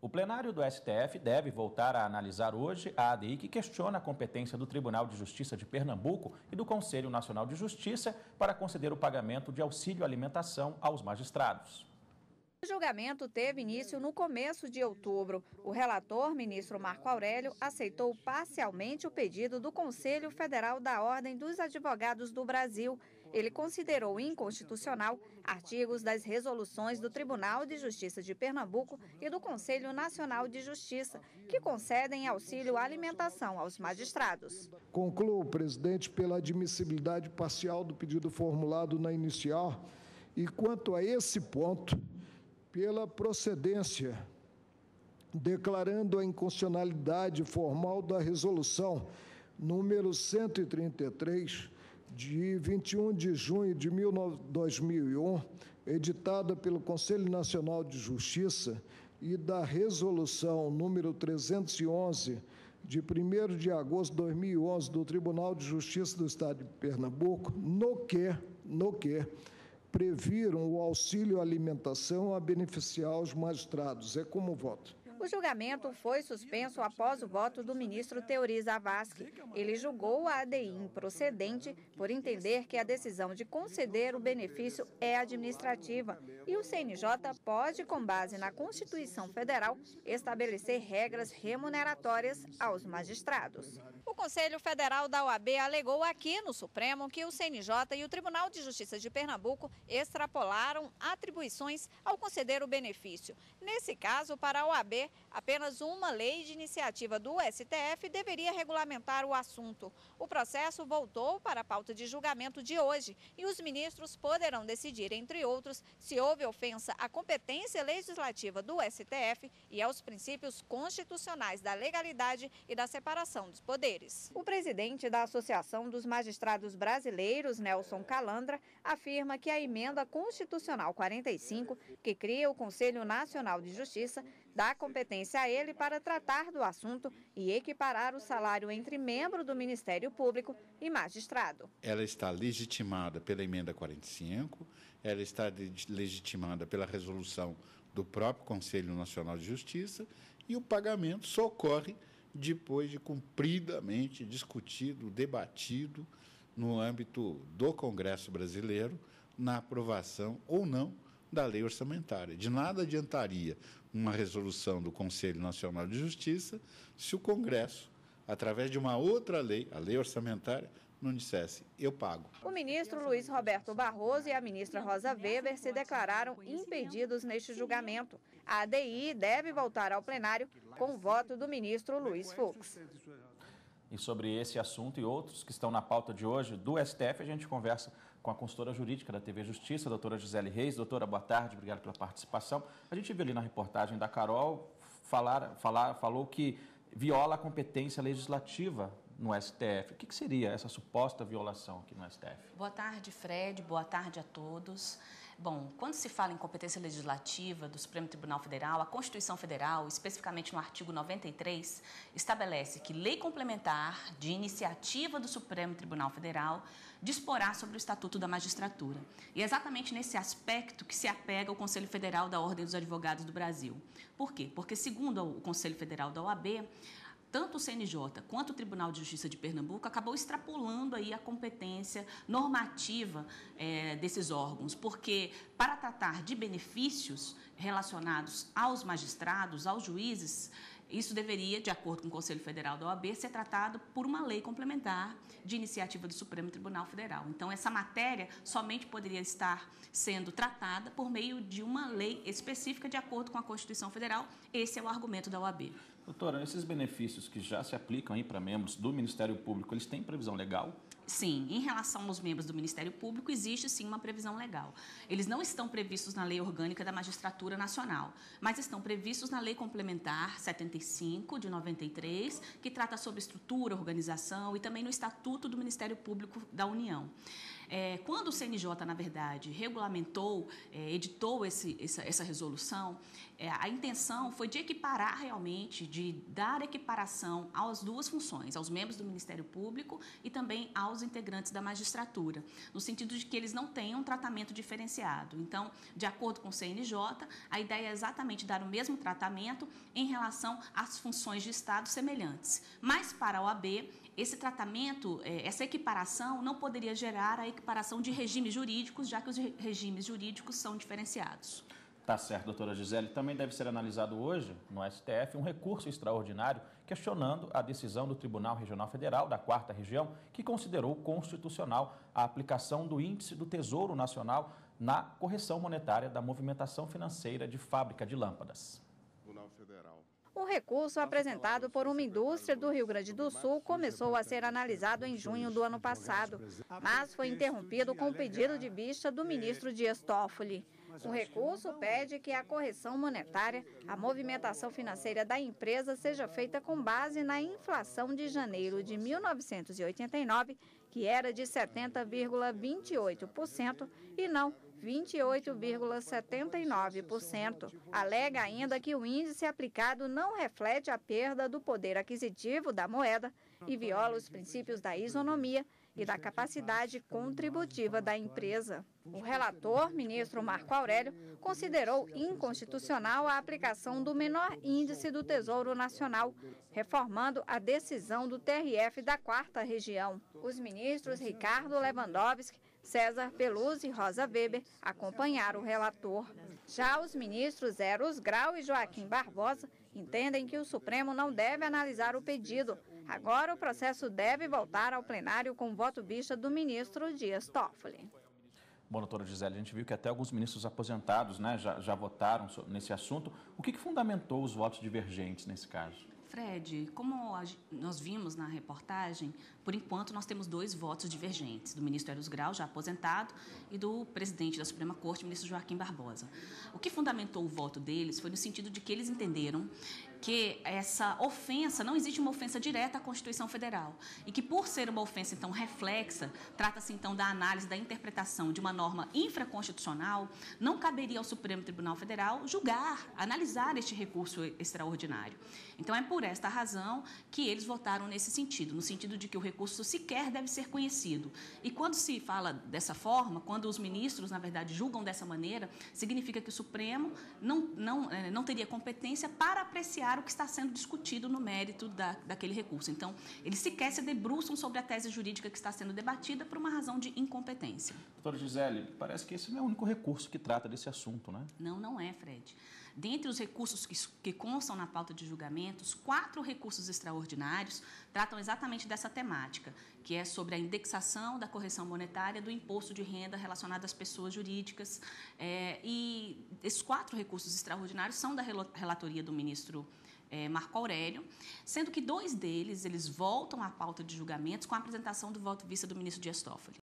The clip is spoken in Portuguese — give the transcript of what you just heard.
O plenário do STF deve voltar a analisar hoje a ADI que questiona a competência do Tribunal de Justiça de Pernambuco e do Conselho Nacional de Justiça para conceder o pagamento de auxílio alimentação aos magistrados. O julgamento teve início no começo de outubro. O relator, ministro Marco Aurélio, aceitou parcialmente o pedido do Conselho Federal da Ordem dos Advogados do Brasil. Ele considerou inconstitucional artigos das resoluções do Tribunal de Justiça de Pernambuco e do Conselho Nacional de Justiça, que concedem auxílio alimentação aos magistrados. Concluo, presidente, pela admissibilidade parcial do pedido formulado na inicial e, quanto a esse ponto, pela procedência, declarando a inconstitucionalidade formal da resolução número 133, de 21 de junho de 2001, editada pelo Conselho Nacional de Justiça, e da resolução número 311, de 1º de agosto de 2011, do Tribunal de Justiça do Estado de Pernambuco, no que previram o auxílio alimentação a beneficiar os magistrados. É como voto. O julgamento foi suspenso após o voto do ministro Teori Zavascki. Ele julgou a ADI improcedente por entender que a decisão de conceder o benefício é administrativa e o CNJ pode, com base na Constituição Federal, estabelecer regras remuneratórias aos magistrados. O Conselho Federal da OAB alegou aqui no Supremo que o CNJ e o Tribunal de Justiça de Pernambuco extrapolaram atribuições ao conceder o benefício. Nesse caso, para a OAB, apenas uma lei de iniciativa do STF deveria regulamentar o assunto. O processo voltou para a pauta de julgamento de hoje e os ministros poderão decidir, entre outros, se houve ofensa à competência legislativa do STF e aos princípios constitucionais da legalidade e da separação dos poderes. O presidente da Associação dos Magistrados Brasileiros, Nelson Calandra, afirma que a emenda constitucional 45, que cria o Conselho Nacional de Justiça, dá competência a ele para tratar do assunto e equiparar o salário entre membro do Ministério Público e magistrado. Ela está legitimada pela emenda 45, ela está legitimada pela resolução do próprio Conselho Nacional de Justiça e o pagamento só ocorre depois de cumpridamente discutido, debatido no âmbito do Congresso brasileiro, na aprovação ou não da lei orçamentária. De nada adiantaria uma resolução do Conselho Nacional de Justiça se o Congresso, através de uma outra lei, a lei orçamentária, não dissesse, eu pago. O ministro Luiz Roberto Barroso e a ministra Rosa Weber se declararam impedidos neste julgamento. A ADI deve voltar ao plenário com o voto do ministro Luiz Fux. E sobre esse assunto e outros que estão na pauta de hoje do STF, a gente conversa com a consultora jurídica da TV Justiça, a doutora Gisele Reis. Doutora, boa tarde, obrigado pela participação. A gente viu ali na reportagem da Carol, falou que viola a competência legislativa no STF. O que seria essa suposta violação aqui no STF? Boa tarde, Fred. Boa tarde a todos. Bom, quando se fala em competência legislativa do Supremo Tribunal Federal, a Constituição Federal, especificamente no artigo 93, estabelece que lei complementar de iniciativa do Supremo Tribunal Federal disporá sobre o Estatuto da Magistratura. E é exatamente nesse aspecto que se apega o Conselho Federal da Ordem dos Advogados do Brasil. Por quê? Porque, segundo o Conselho Federal da OAB, tanto o CNJ quanto o Tribunal de Justiça de Pernambuco acabou extrapolando aí a competência normativa desses órgãos, porque para tratar de benefícios relacionados aos magistrados, aos juízes, isso deveria, de acordo com o Conselho Federal da OAB, ser tratado por uma lei complementar de iniciativa do Supremo Tribunal Federal. Então, essa matéria somente poderia estar sendo tratada por meio de uma lei específica de acordo com a Constituição Federal. Esse é o argumento da OAB. Doutora, esses benefícios que já se aplicam aí para membros do Ministério Público, eles têm previsão legal? Sim, em relação aos membros do Ministério Público, existe sim uma previsão legal. Eles não estão previstos na Lei Orgânica da Magistratura Nacional, mas estão previstos na Lei Complementar 75, de 93, que trata sobre estrutura, organização e também no Estatuto do Ministério Público da União. Quando o CNJ, na verdade, regulamentou, editou essa resolução, a intenção foi de equiparar realmente, de dar equiparação às duas funções, aos membros do Ministério Público e também aos integrantes da magistratura, no sentido de que eles não tenham um tratamento diferenciado. Então, de acordo com o CNJ, a ideia é exatamente dar o mesmo tratamento em relação às funções de Estado semelhantes. Mas, para a OAB, esse tratamento, essa equiparação não poderia gerar a equiparação de regimes jurídicos, já que os regimes jurídicos são diferenciados. Tá certo, doutora Gisele. Também deve ser analisado hoje, no STF, um recurso extraordinário questionando a decisão do Tribunal Regional Federal da 4ª Região, que considerou constitucional a aplicação do índice do Tesouro Nacional na correção monetária da movimentação financeira de fábrica de lâmpadas. O recurso apresentado por uma indústria do Rio Grande do Sul começou a ser analisado em junho do ano passado, mas foi interrompido com o pedido de vista do ministro Dias Toffoli. O recurso pede que a correção monetária, a movimentação financeira da empresa, seja feita com base na inflação de janeiro de 1989, que era de 70,28%, e não 28,79%. Alega ainda que o índice aplicado não reflete a perda do poder aquisitivo da moeda e viola os princípios da isonomia e da capacidade contributiva da empresa. O relator, ministro Marco Aurélio, considerou inconstitucional a aplicação do menor índice do Tesouro Nacional, reformando a decisão do TRF da 4ª Região. Os ministros Ricardo Lewandowski, César Peluso e Rosa Weber acompanharam o relator. Já os ministros Eros Grau e Joaquim Barbosa entendem que o Supremo não deve analisar o pedido. Agora o processo deve voltar ao plenário com voto vista do ministro Dias Toffoli. Bom, doutora Gisele, a gente viu que até alguns ministros aposentados, né, já votaram nesse assunto. O que fundamentou os votos divergentes nesse caso? Fred, como nós vimos na reportagem, por enquanto nós temos 2 votos divergentes, do ministro Eros Grau, já aposentado, e do presidente da Suprema Corte, ministro Joaquim Barbosa. O que fundamentou o voto deles foi no sentido de que eles entenderam que essa ofensa, não existe uma ofensa direta à Constituição Federal e que, por ser uma ofensa, então, reflexa, trata-se, então, da análise, da interpretação de uma norma infraconstitucional, não caberia ao Supremo Tribunal Federal julgar, analisar este recurso extraordinário. Então, é por esta razão que eles votaram nesse sentido, no sentido de que o recurso sequer deve ser conhecido. E quando se fala dessa forma, quando os ministros, na verdade, julgam dessa maneira, significa que o Supremo não teria competência para apreciar o que está sendo discutido no mérito daquele recurso. Então, eles sequer se debruçam sobre a tese jurídica que está sendo debatida por uma razão de incompetência. Doutora Gisele, parece que esse não é o único recurso que trata desse assunto, né? Não é, Fred. Dentre os recursos que constam na pauta de julgamentos, 4 recursos extraordinários tratam exatamente dessa temática, que é sobre a indexação da correção monetária do imposto de renda relacionado às pessoas jurídicas. E esses 4 recursos extraordinários são da relatoria do ministro Marco Aurélio, sendo que 2 deles eles voltam à pauta de julgamentos com a apresentação do voto vista do ministro Dias Toffoli.